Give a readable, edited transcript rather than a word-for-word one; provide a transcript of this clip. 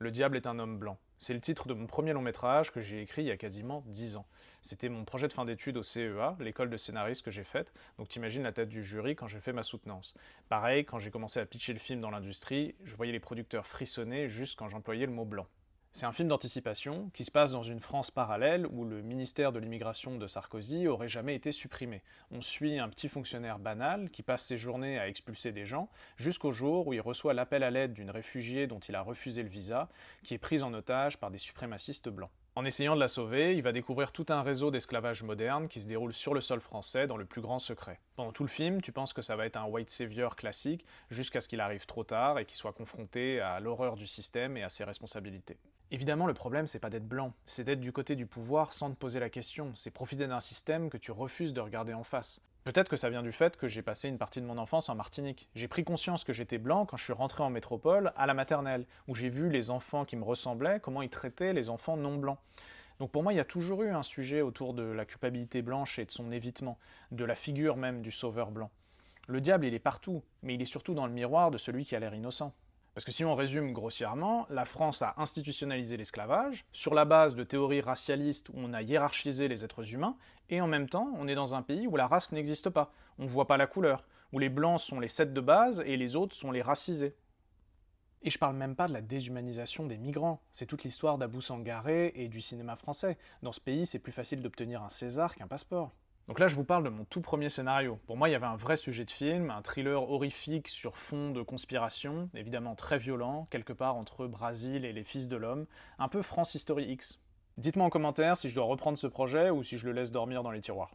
Le diable est un homme blanc. C'est le titre de mon premier long métrage que j'ai écrit il y a quasiment 10 ans. C'était mon projet de fin d'études au CEA, l'école de scénariste que j'ai faite, donc t'imagines la tête du jury quand j'ai fait ma soutenance. Pareil, quand j'ai commencé à pitcher le film dans l'industrie, je voyais les producteurs frissonner juste quand j'employais le mot blanc. C'est un film d'anticipation qui se passe dans une France parallèle où le ministère de l'immigration de Sarkozy aurait jamais été supprimé. On suit un petit fonctionnaire banal qui passe ses journées à expulser des gens jusqu'au jour où il reçoit l'appel à l'aide d'une réfugiée dont il a refusé le visa, qui est prise en otage par des suprémacistes blancs. En essayant de la sauver, il va découvrir tout un réseau d'esclavage moderne qui se déroule sur le sol français dans le plus grand secret. Pendant tout le film, tu penses que ça va être un white savior classique jusqu'à ce qu'il arrive trop tard et qu'il soit confronté à l'horreur du système et à ses responsabilités. Évidemment, le problème, c'est pas d'être blanc, c'est d'être du côté du pouvoir sans te poser la question, c'est profiter d'un système que tu refuses de regarder en face. Peut-être que ça vient du fait que j'ai passé une partie de mon enfance en Martinique. J'ai pris conscience que j'étais blanc quand je suis rentré en métropole, à la maternelle, où j'ai vu les enfants qui me ressemblaient, comment ils traitaient les enfants non blancs. Donc pour moi, il y a toujours eu un sujet autour de la culpabilité blanche et de son évitement, de la figure même du sauveur blanc. Le diable, il est partout, mais il est surtout dans le miroir de celui qui a l'air innocent. Parce que si on résume grossièrement, la France a institutionnalisé l'esclavage, sur la base de théories racialistes où on a hiérarchisé les êtres humains, et en même temps, on est dans un pays où la race n'existe pas, on ne voit pas la couleur, où les blancs sont les sept de base et les autres sont les racisés. Et je parle même pas de la déshumanisation des migrants, c'est toute l'histoire d'Abou Sangaré et du cinéma français. Dans ce pays, c'est plus facile d'obtenir un César qu'un passeport. Donc là, je vous parle de mon tout premier scénario. Pour moi, il y avait un vrai sujet de film, un thriller horrifique sur fond de conspiration, évidemment très violent, quelque part entre Brésil et les Fils de l'Homme, un peu France History X. Dites-moi en commentaire si je dois reprendre ce projet ou si je le laisse dormir dans les tiroirs.